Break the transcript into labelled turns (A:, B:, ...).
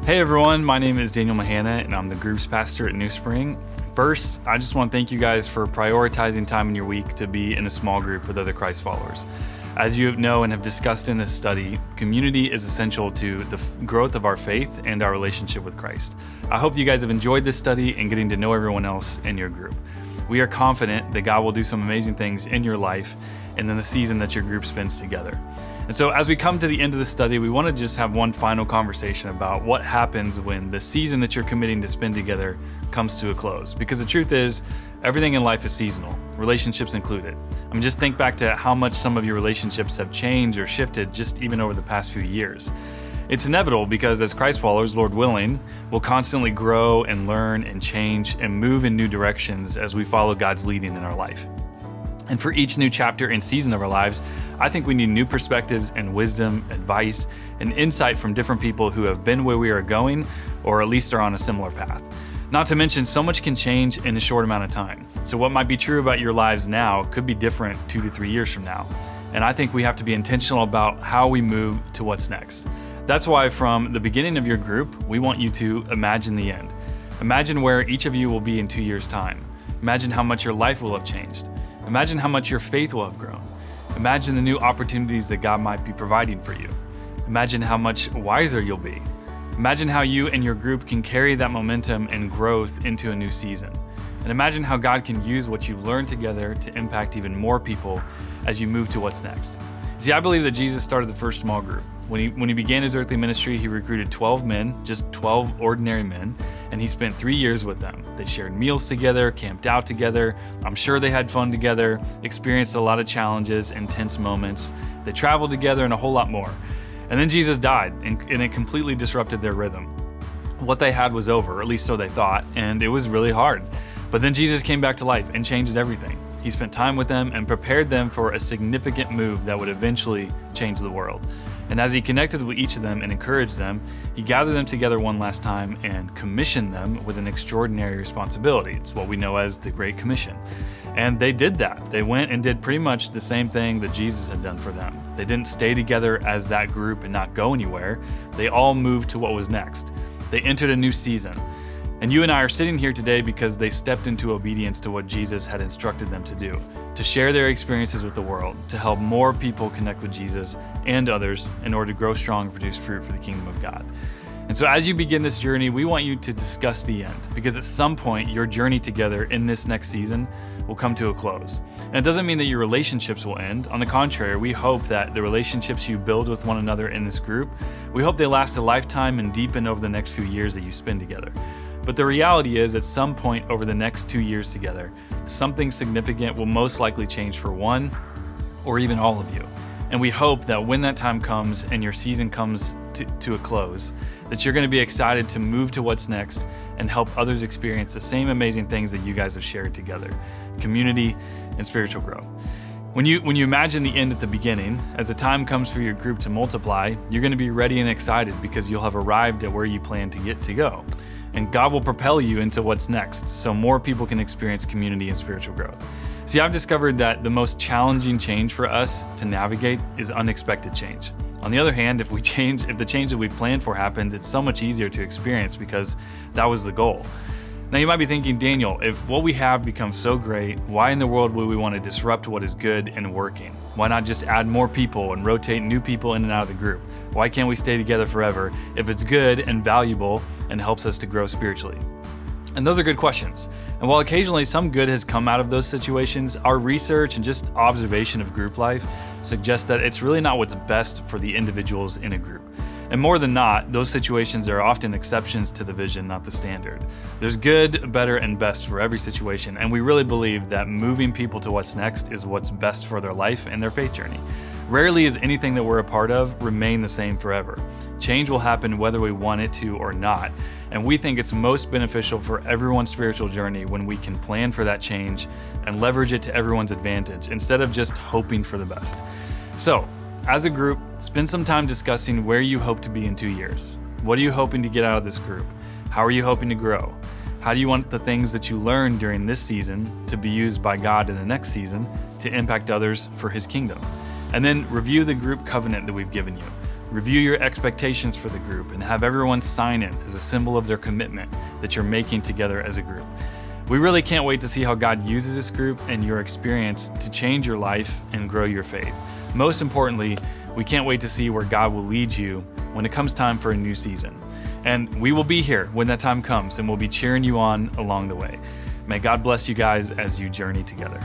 A: Hey everyone, my name is Daniel Mahannah and I'm the group's pastor at New Spring. First, I just want to thank you guys for prioritizing time in your week to be in a small group with other Christ followers. As you know and have discussed in this study, community is essential to the growth of our faith and our relationship with Christ. I hope you guys have enjoyed this study and getting to know everyone else in your group. We are confident that God will do some amazing things in your life and in the season that your group spends together. And so as we come to the end of the study, we want to just have one final conversation about what happens when the season that you're committing to spend together comes to a close. Because the truth is, everything in life is seasonal, relationships included. I mean, just think back to how much some of your relationships have changed or shifted just even over the past few years. It's inevitable because as Christ followers, Lord willing, we'll constantly grow and learn and change and move in new directions as we follow God's leading in our life. And for each new chapter and season of our lives, I think we need new perspectives and wisdom, advice, and insight from different people who have been where we are going, or at least are on a similar path. Not to mention, so much can change in a short amount of time. So what might be true about your lives now could be different 2 to 3 years from now. And I think we have to be intentional about how we move to what's next. That's why from the beginning of your group, we want you to imagine the end. Imagine where each of you will be in 2 years' time. Imagine how much your life will have changed. Imagine how much your faith will have grown. Imagine the new opportunities that God might be providing for you. Imagine how much wiser you'll be. Imagine how you and your group can carry that momentum and growth into a new season. And imagine how God can use what you've learned together to impact even more people as you move to what's next. See, I believe that Jesus started the first small group. When he began his earthly ministry, he recruited 12 men, just 12 ordinary men, and he spent 3 years with them. They shared meals together, camped out together. I'm sure they had fun together, experienced a lot of challenges, intense moments. They traveled together and a whole lot more. And then Jesus died, and it completely disrupted their rhythm. What they had was over, or at least so they thought, and it was really hard. But then Jesus came back to life and changed everything. He spent time with them and prepared them for a significant move that would eventually change the world. And as he connected with each of them and encouraged them, he gathered them together one last time and commissioned them with an extraordinary responsibility. It's what we know as the Great Commission. And they did that. They went and did pretty much the same thing that Jesus had done for them. They didn't stay together as that group and not go anywhere. They all moved to what was next. They entered a new season. And you and I are sitting here today because they stepped into obedience to what Jesus had instructed them to do, to share their experiences with the world, to help more people connect with Jesus and others in order to grow strong and produce fruit for the kingdom of God. And so as you begin this journey, we want you to discuss the end, because at some point your journey together in this next season will come to a close. And it doesn't mean that your relationships will end. On the contrary, we hope that the relationships you build with one another in this group, we hope they last a lifetime and deepen over the next few years that you spend together. But the reality is, at some point over the next 2 years together, something significant will most likely change for one or even all of you. And we hope that when that time comes and your season comes to a close, that you're going to be excited to move to what's next and help others experience the same amazing things that you guys have shared together: community and spiritual growth. When you imagine the end at the beginning, as the time comes for your group to multiply, you're going to be ready and excited because you'll have arrived at where you plan to go. And God will propel you into what's next so more people can experience community and spiritual growth. See, I've discovered that the most challenging change for us to navigate is unexpected change. On the other hand, if the change that we've planned for happens, it's so much easier to experience because that was the goal. Now you might be thinking, Daniel, if what we have becomes so great, why in the world would we want to disrupt what is good and working? Why not just add more people and rotate new people in and out of the group? Why can't we stay together forever if it's good and valuable and helps us to grow spiritually? And those are good questions. And while occasionally some good has come out of those situations, our research and just observation of group life suggests that it's really not what's best for the individuals in a group. And more than not, those situations are often exceptions to the vision, not the standard. There's good, better, and best for every situation, and we really believe that moving people to what's next is what's best for their life and their faith journey. Rarely is anything that we're a part of remain the same forever. Change will happen whether we want it to or not, and we think it's most beneficial for everyone's spiritual journey when we can plan for that change and leverage it to everyone's advantage instead of just hoping for the best. So, as a group, spend some time discussing where you hope to be in 2 years. What are you hoping to get out of this group? How are you hoping to grow? How do you want the things that you learned during this season to be used by God in the next season to impact others for His kingdom? And then review the group covenant that we've given you. Review your expectations for the group and have everyone sign it as a symbol of their commitment that you're making together as a group. We really can't wait to see how God uses this group and your experience to change your life and grow your faith. Most importantly, we can't wait to see where God will lead you when it comes time for a new season. And we will be here when that time comes, and we'll be cheering you on along the way. May God bless you guys as you journey together.